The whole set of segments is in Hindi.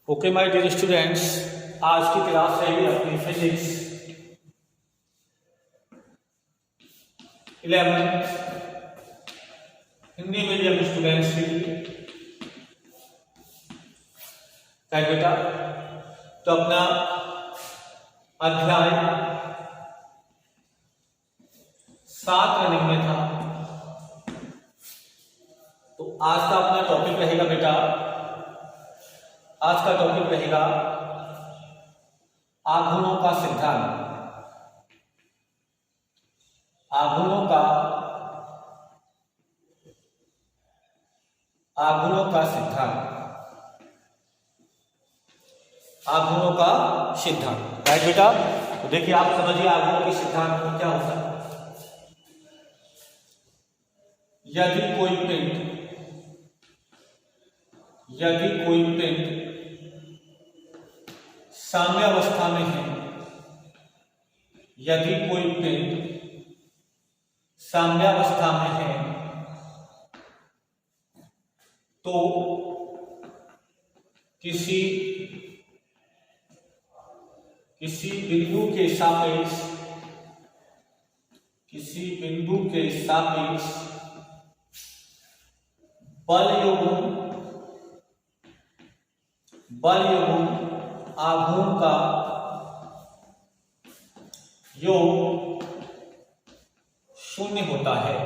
ओके माय डियर स्टूडेंट्स, आज की क्लास रहेगी अपनी physics 11th Hindi medium students के लिए। राइट बेटा, तो अपना अध्याय 7 रनिंग में था। तो आज का अपना टॉपिक रहेगा बेटा, आज का टॉपिक रहेगा आघूर्णों का सिद्धांत। आघूर्णों का सिद्धांत। आघूर्णों का सिद्धांत। राइट बेटा, तो देखिए आप समझिए आघूर्णों के सिद्धांत को क्या होता है। यदि कोई पिंड साम्यावस्था में है, यदि कोई पिंड साम्यावस्था में है तो किसी बिंदु के सापेक्ष बल युग्म आघूर्ण का योग शून्य होता है।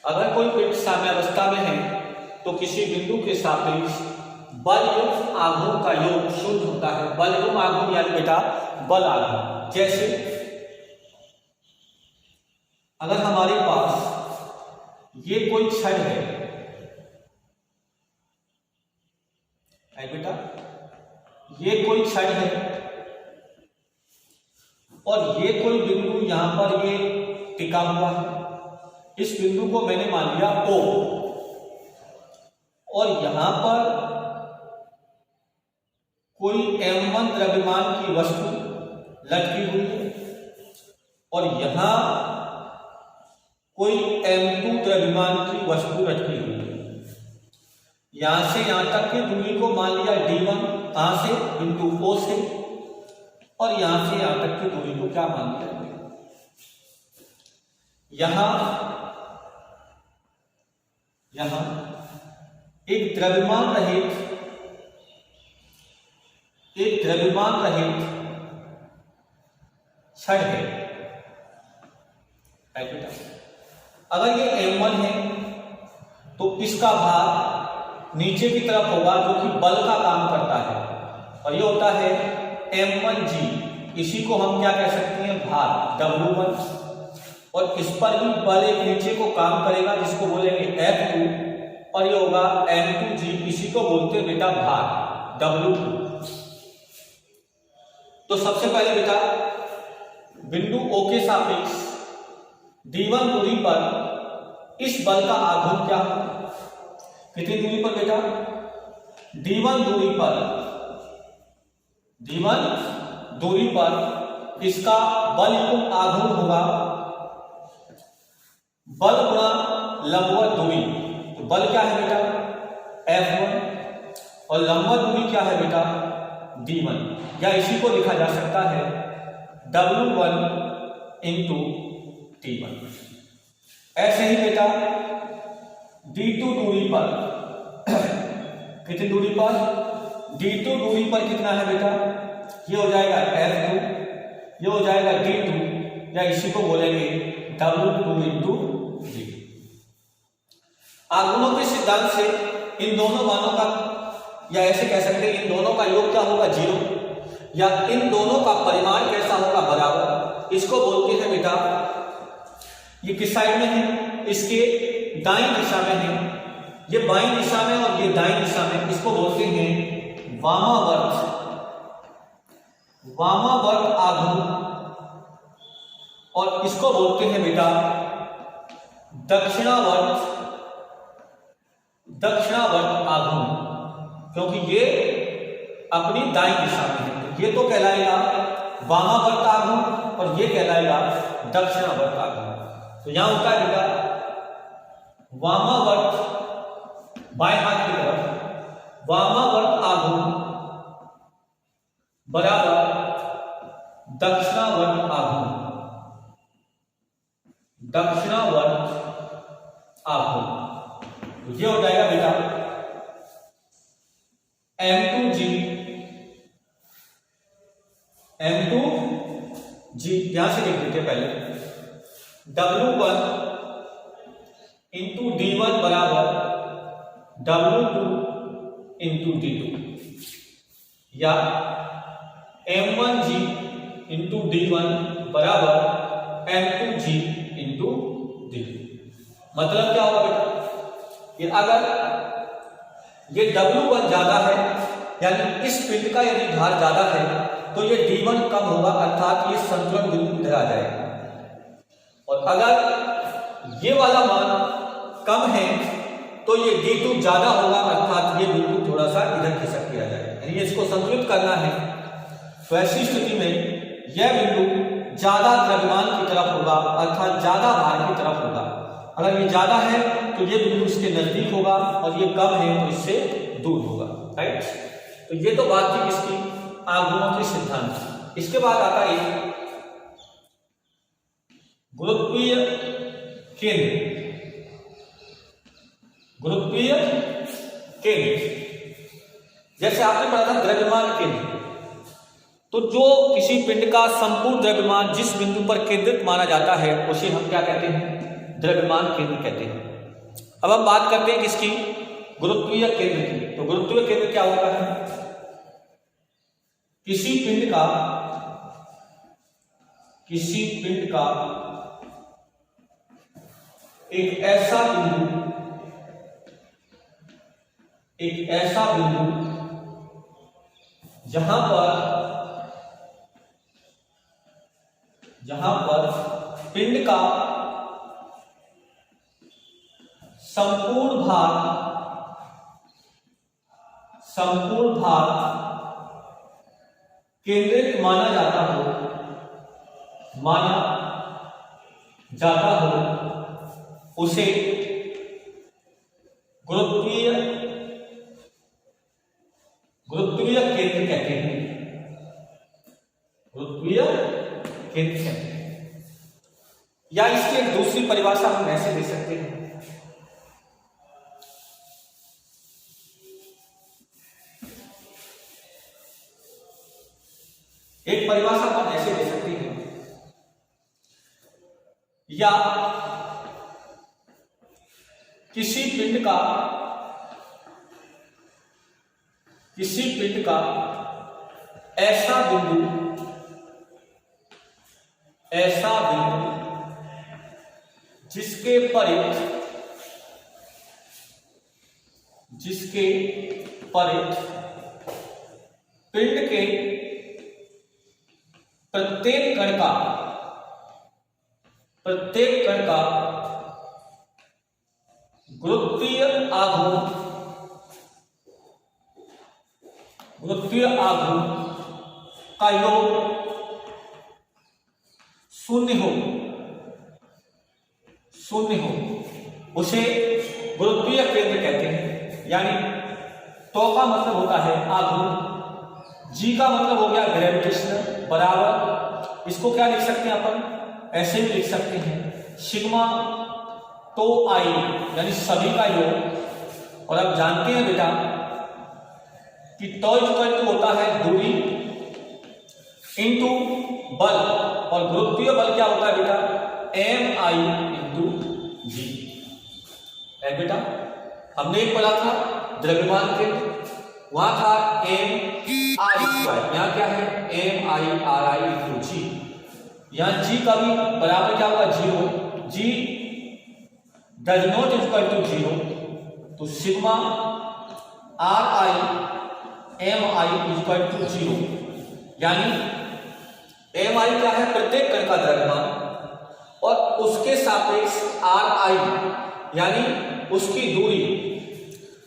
अगर कोई पिंड साम्यावस्था में है तो किसी बिंदु के सापेक्ष बल युग्म आघूर्ण का योग शून्य होता है। बल युग्म आघूर्ण यानी बेटा बल आघूर्ण। जैसे अगर हमारे पास ये कोई छड़ है बेटा, ये कोई छड़ है और ये कोई बिंदु यहां पर ये टिका हुआ है। इस बिंदु को मैंने मान लिया O और यहां पर कोई M1 द्रव्यमान की वस्तु लटकी हुई है और यहां कोई M2 द्रव्यमान की वस्तु लटकी हुई है। यहां से यहां तक की दूरी को मान लिया D1, कहां से, बिंदु O से, और यहां से यहां तक की दूरी को क्या मान लिया, यहां एक द्रव्यमान रहित छड़ है। अगर ये M1 है तो इसका भार नीचे की तरफ होगा जो कि बल का काम करता है और ये होता है M1G। इसी को हम क्या कह सकते हैं, भार W1। और इस पर भी बल एक नीचे को काम करेगा जिसको बोलेंगे F2 और ये होगा M2G। इसी को बोलते हैं बेटा भार W2। तो सबसे पहले बेटा बिंदु O के सापेक्ष D1 दूरी पर इस बल का आघूर्ण क्या होगा। कितनी दूरी पर बेटा, D1 दूरी पर इसका बल युग्म आघूर्ण होगा बल गुणा लंबवत दूरी। तो बल क्या है बेटा F1 और लंबवत दूरी क्या है बेटा D1, या इसी को लिखा जा सकता है W1 इंटू T1। ऐसे ही बेटा D2 दूरी पर कितनी दूरी पर, D2 दूरी पर कितना है बेटा, ये हो जाएगा F2, ये हो जाएगा D2, या इसी को बोलेंगे W2 इंटू D। आघूर्णों के सिद्धांत से इन दोनों मानों का, या ऐसे कह सकते हैं इन दोनों का योग क्या होगा 0, या इन दोनों का परिमाण कैसा होगा बराबर। इसको बोलते हैं बेटा, ये किस साइड में है, इसके दाईं दिशा में है, ये बाईं दिशा में और ये दाईं दिशा में। इसको बोलते हैं वामावर्त आघूर्ण और इसको बोलते हैं बेटा दक्षिणावर्त आघूर्ण, क्योंकि ये अपनी दाईं दिशा में है। ये तो कहलाएगा वामावर्त आघूर्ण और ये कहलाएगा दक्षिणावर्त आघूर्ण। तो यहां होता है बेटा वामावर्त बाएं हाथ की तरफ वामावर्त आघूर्ण बराबर दक्षिणावर्त आघूर्ण, दक्षिणावर्त आघूर्ण। तो ये हो जाएगा बेटा M2G, M2G यहां से लिख देते पहले W1 इंटू D1 बराबर W2 इंटू D2 या M1G इंटू D1 बराबर M2G इंटू D2। मतलब क्या होगा बेटा, ये अगर ये W1 ज्यादा है यानी इस पिंड का यदि भार ज्यादा है तो ये D1 कम होगा, अर्थात ये संतुलन बिंदु इधर आ जाएगा। और अगर ये वाला मान कम है तो ये D2 ज्यादा होगा, अर्थात ये बिंदु थोड़ा सा इधर खिसक के आ जाएगा। यानी इसको संतुलित करना है तो ऐसी स्थिति में यह बिंदु ज्यादा द्रव्यमान की तरफ होगा, अर्थात ज्यादा भार की तरफ होगा। अगर ये ज्यादा है तो ये बिंदु इसके नजदीक होगा और ये कम है तो इससे दूर होगा, राइट। तो ये तो बात थी इसकी आघूर्णों के सिद्धांत। इसके बाद आता है गुरुत्वीय केंद्र। गुरुत्वीय केंद्र जैसे आपने पढ़ा था द्रव्यमान केंद्र, तो जो किसी पिंड का संपूर्ण द्रव्यमान जिस बिंदु पर केंद्रित माना जाता है उसे हम क्या कहते हैं, द्रव्यमान केंद्र कहते हैं। अब हम बात करते हैं किसकी, गुरुत्वीय केंद्र की। तो गुरुत्वीय केंद्र क्या होता है, किसी पिंड का एक ऐसा बिंदु जहां पर पिंड का संपूर्ण भार केंद्रित माना जाता हो उसे गुरुत्वीय केंद्र कहते हैं। गुरुत्वीय केंद्र कहते हैं, या इसकी एक दूसरी परिभाषा हम ऐसे दे सकते हैं, एक परिभाषा हम ऐसे दे सकते हैं, या किसी पिंड का ऐसा बिंदु जिसके परित पिंड के प्रत्येक कण का गुरुत्वीय आघूर्ण का योग शून्य हो उसे गुरुत्वीय केंद्र कहते हैं। यानी तो का मतलब होता है आघूर्ण, जी का मतलब हो गया ग्रेविटेशनल बराबर, इसको क्या लिख सकते हैं अपन, ऐसे भी लिख सकते हैं सिग्मा तो आई यानी सभी का योग। और आप जानते हैं बेटा कि टॉ होता है दूरी इंटू बल, और गुरुत्वीय बल क्या होता है बेटा, एम आई इंटू जी है बेटा। हमने एक पढ़ा था द्रव्यमान केंद्र, वहां था एम आई स्क्वायर, यहाँ क्या है M I R I into G. यहाँ जी का भी बराबर क्या होगा, zero, G does not equal to zero, so sigma R I M I equal to zero. यानी एम आई क्या है, प्रत्येक कण का द्रव्यमान, और उसके सापेक्ष आर आई यानी उसकी दूरी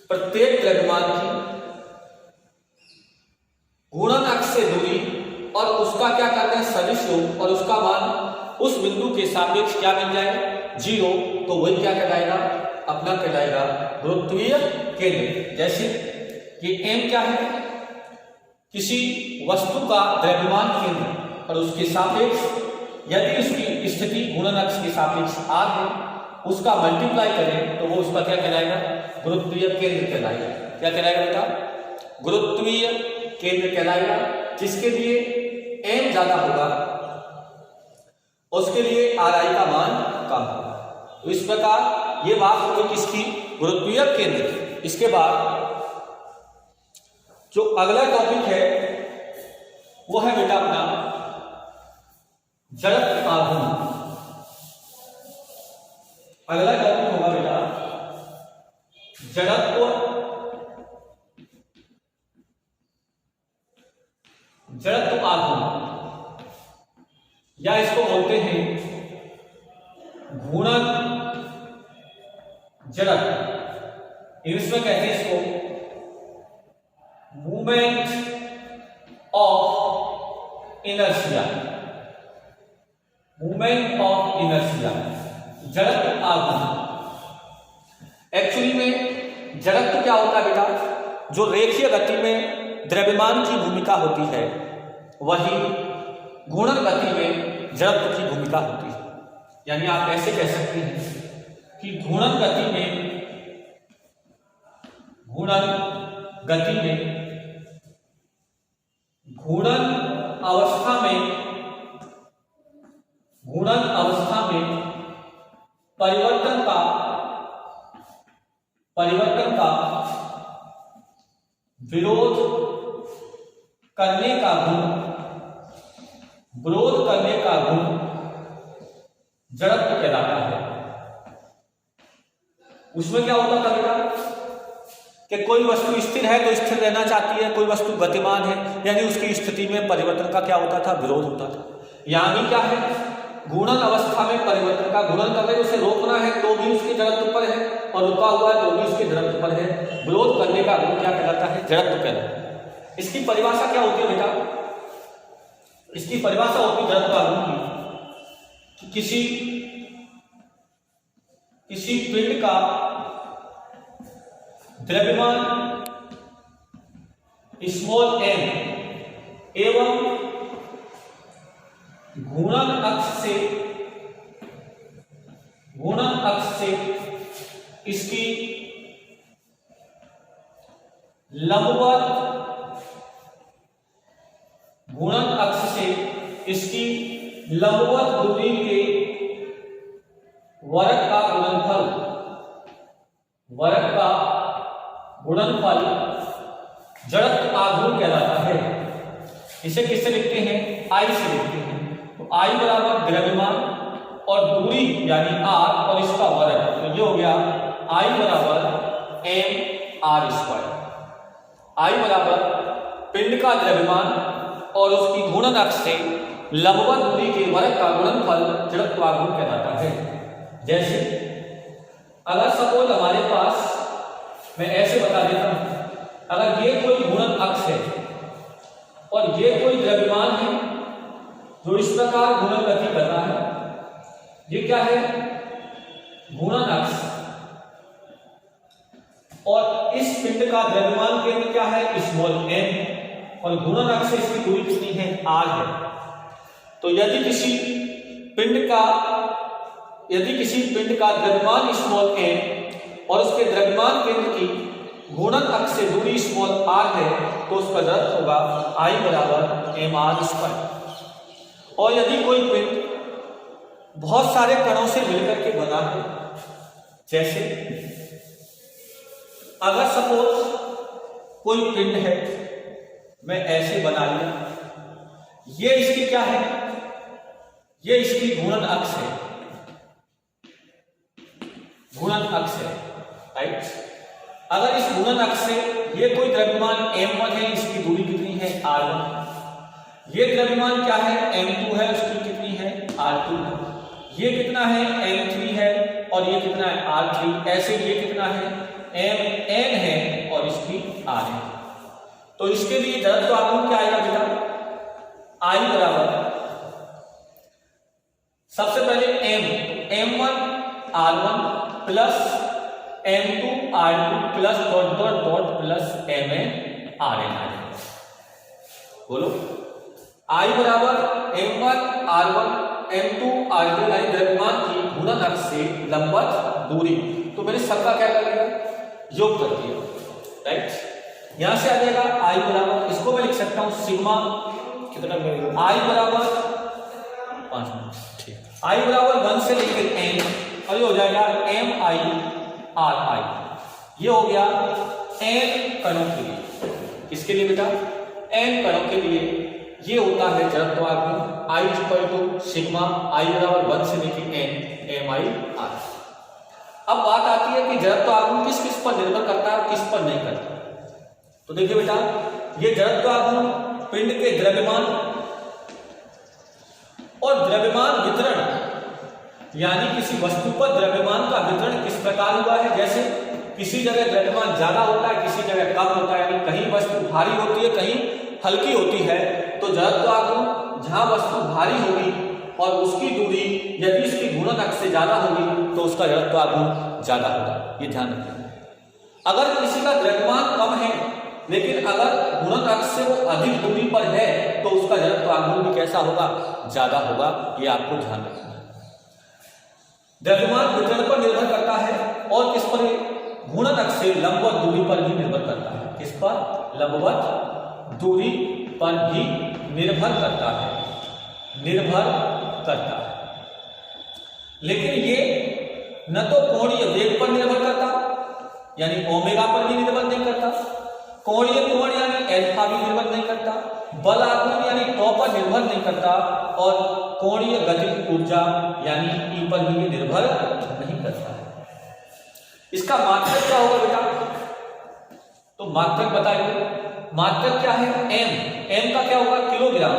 प्रत्येक द्रव्यमान की गुणन अक्ष से दूरी और उसका क्या करना है सदिश लो और उसका मान उस बिंदु के सापेक्ष क्या मिल जाए 0, तो वही क्या कहलाएगा अपना कहलाएगा गुरुत्वीय केंद्र। जैसे कि m क्या है किसी वस्तु का द्रव्यमान केंद्र और उसके सापेक्ष यदि उसकी स्थिति गुणन अक्ष के सापेक्ष r है उसका मल्टीप्लाई करें तो वो उसका क्या कहलाएगा गुरुत्वीय केंद्र कहलाएगा। क्या कहलाएगा बेटा गुरुत्वीय केंद्र कहलाएगा, जिसके लिए m ज्यादा होगा उसके लिए ri का मान कम होगा। तो इस प्रकार ये बात हो गई किसकी गुरुत्वीय केंद्र की। इसके बाद जो अगला टॉपिक है वो है बेटा अपना जड़त्व आघूर्ण। अगला टॉपिक होगा बेटा जड़त्व आघूर्ण, या इसको बोलते हैं घूर्णन जड़त्व। इंग्लिश में कहते हैं इसको movement of inertia, movement of inertia जड़त्व आघूर्ण। एक्चुअली में जड़त्व क्या होता है बेटा जो रेखीय गति में द्रव्यमान की भूमिका होती है वही घूर्णन गति में जड़त्व की भूमिका होती है। यानी आप ऐसे कह सकते हैं कि घूर्णन गति में घूर्णन अवस्था में परिवर्तन का विरोध करने का गुण जड़त्व कहलाता है। उसमें क्या होता था बेटा कि कोई वस्तु स्थिर है तो स्थिर रहना चाहती है, कोई वस्तु गतिमान है यानी उसकी स्थिति में परिवर्तन का क्या होता था विरोध होता था। यानी क्या है घूर्णन अवस्था में परिवर्तन का घूर्णन कर रहे उसे रोकना है तो भी उसके जड़त्व पर है और रुका हुआ है तो भी उसके जड़त्व पर है। विरोध करने का गुण क्या कहलाता है जड़त्व कहलाता है। इसकी परिभाषा क्या होती है बेटा, इसकी परिभाषा होती है जड़त्व आघूर्ण की कि किसी पिंड का द्रव्यमान स्मॉल m एवं घूर्णन अक्ष से इसकी लंबवत दूरी के वर्ग का गुणनफल जड़त्व आघूर्ण कहलाता है। इसे किससे लिखते हैं I से लिखते हैं। तो I बराबर द्रव्यमान और दूरी यानी r और इसका वर्ग, तो ये हो गया I बराबर mr²। I बराबर पिंड का द्रव्यमान और उसकी घूर्णन अक्ष से लंबवत दूरी के वर्ग का गुणनफल जड़त्व आघूर्ण कहलाता है। जैसे अगर सपोज हमारे पास मैं ऐसे बता देता हूं, अगर ये कोई घूर्णन अक्ष है और ये कोई द्रव्यमान है जो इस प्रकार घूर्णन गति कर रहा है, ये क्या है घूर्णन अक्ष, और इस पिंड का द्रव्यमान केंद्र क्या है स्मॉल m और घूर्णन अक्ष से इसकी दूरी कितनी है r है। तो यदि किसी पिंड का द्रव्यमान स्मॉल m और उसके द्रव्यमान केंद्र की घूर्णन अक्ष से दूरी स्मॉल r है तो उसका जड़त्व होगा I बराबर mr²। और यदि कोई पिंड बहुत सारे कणों से मिलकर के बना है, जैसे अगर सपोज कोई पिंड है मैं ऐसे बना लिया, ये इसकी क्या है ये इसकी घूर्णन अक्ष है, राइट। अगर इस घूर्णन अक्ष से ये कोई द्रव्यमान m1 है, इसकी दूरी कितनी है r1। ये द्रव्यमान क्या है m2 है, उसकी कितनी है r2 है। ये कितना है m3 है और ये कितना है r3। ऐसे ये कितना है mn है और इसकी r है। तो इसके लिए जड़त्व आघूर्ण क्या आएगा बेटा plus M2R2 plus dot dot dot plus MnRn। बोलो I बराबर M1R1 M2R2 यानी द्रव्यमान की घूर्णन अक्ष से लंबवत दूरी, तो मैंने सबका क्या कर दिया, योग कर दिया, राइट। यहां से आ जाएगा I बराबर, इसको मैं लिख सकता हूं सिग्मा कितना, I बराबर 5 मिनट, ठीक, I बराबर 1 से लेकर n, और ये हो जाएगा MIRI, ये हो गया n कणों के लिए। किसके लिए बेटा, n कणों के लिए ये होता है जड़त्वाघूर्ण I equal to sigma I बराबर 1 से लेकर n MIR। अब बात आती है कि जड़त्वाघूर्ण किस किस पर निर्भर करता है, किस पर नहीं करता। तो देखिए बेटा, ये जड़त्वाघूर्ण पिंड के द्रव्यमान और द्रव्यमान वितरण, यानी किसी वस्तु पर द्रव्यमान का वितरण किस प्रकार हुआ है। जैसे किसी जगह द्रव्यमान ज्यादा होता है, किसी जगह कम होता है, यानी कहीं वस्तु भारी होती है, कहीं हल्की होती है। तो जड़त्वाघूर्ण जहां वस्तु भारी होगी और उसकी दूरी यदि इसकी घूर्णन अक्ष से ज्यादा होगी तो उसका जड़त्वाघूर्ण ज्यादा होगा, ये ध्यान रखना। अगर किसी का द्रव्यमान कम है लेकिन अगर घूर्णन अक्ष से वो अधिक दूरी पर है तो उसका जड़त्वाघूर्ण भी कैसा होगा, ज्यादा होगा, ये आपको ध्यान रखना है। द्रव्यमान वितरण पर निर्भर करता है और किस पर, घूर्णन अक्ष से लंबवत दूरी पर भी निर्भर करता है। किस पर, लंबवत दूरी पर भी निर्भर करता है, निर्भर करता है। लेकिन ये न तो कोणीय वेग पर निर्भर करता, यानी ओमेगा पर भी निर्भर नहीं करता, कोणीय कोण यानी अल्फा भी निर्भर नहीं करता, बल आघूर्ण यानी टॉ पर निर्भर नहीं करता, और कोणीय गतिज ऊर्जा यानी ई पर भी निर्भर नहीं करता है। इसका मात्रक क्या होगा बेटा, तो मात्रक बताइए, मात्रक क्या है, m का क्या होगा, किलोग्राम,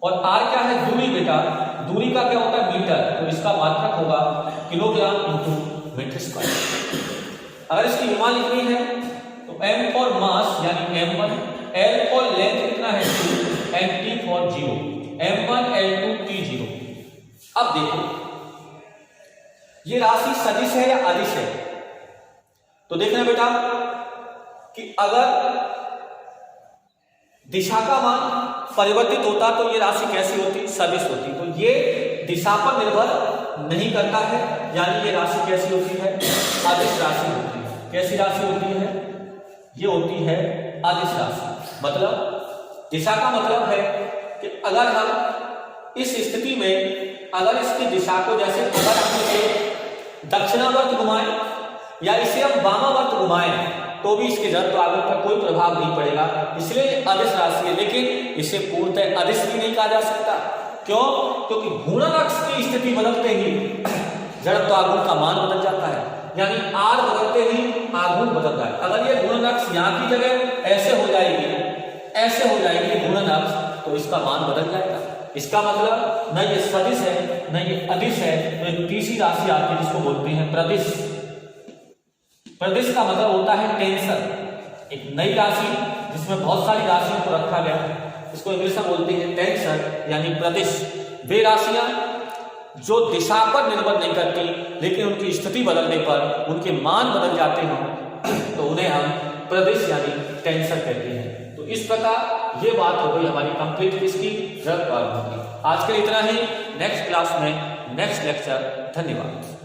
और r क्या है, दूरी बेटा, दूरी का क्या होता है, मीटर, तो इसका मात्रक होगा किलोग्राम इंटू मीटर स्क्वायर। अगर इसकी विमा लिखनी है तो m फॉर मास यानी m1, l फॉर लेंथ कितना है 2, and t for 0, m1 l2 t0। अब देखो ये राशि सदिश है या अदिश है, तो देखना बेटा कि अगर दिशा का मान परिवर्तित होता तो ये राशि कैसी होती, सदिश होती। तो ये दिशा पर निर्भर नहीं करता है, यानी ये राशि कैसी होती है, अदिश राशि होती है। कैसी राशि होती है, ये होती है अदिश राशि। मतलब दिशा का मतलब है कि अगर हम इस स्थिति में अगर इसकी दिशा को, जैसे अगर हम इसे दक्षिणावर्त घुमाएं या इसे हम वामावर्त घुमाएं तो भी इसके जड़त्वाघूर्ण पर कोई प्रभाव नहीं पड़ेगा, इसलिए अदिश राशि है। लेकिन इसे पूर्णतः अदिश भी नहीं कहा जा सकता। क्यों, क्योंकि घूर्णन अक्ष की स्थिति बदलते ही जड़त्वाघूर्ण का मान बदल जाता है, यानी आर बदलते ही आघूर्ण बदलता है। अगर ये घूर्णन अक्ष यहाँ की जगह ऐसे हो जाएगी घूर्णन अक्ष, तो इसका मान बदल जाएगा। इसका मतलब न ये सदिश है न ये अदिश है, तो एक तीसरी राशि आती है जिसको बोलते हैं प्रदिश। प्रदिश का मतलब होता है टेंसर, एक नई राशि जिसमें बहुत सारी राशियों को रखा गया, इसको इंग्लिश में बोलते हैं टेंसर यानी प्रदिश। वे राशियां जो दिशा पर निर्भर नहीं करती लेकिन उनकी स्थिति बदलने पर उनके मान बदल जाते हैं, तो उन्हें हम प्रदिश यानी टेंसर कहते हैं। तो इस प्रकार ये बात हो गई हमारी कंप्लीट किसकी, जड़त्वाघूर्ण की। आज के लिए इतना ही, नेक्स्ट क्लास में नेक्स्ट लेक्चर। धन्यवाद।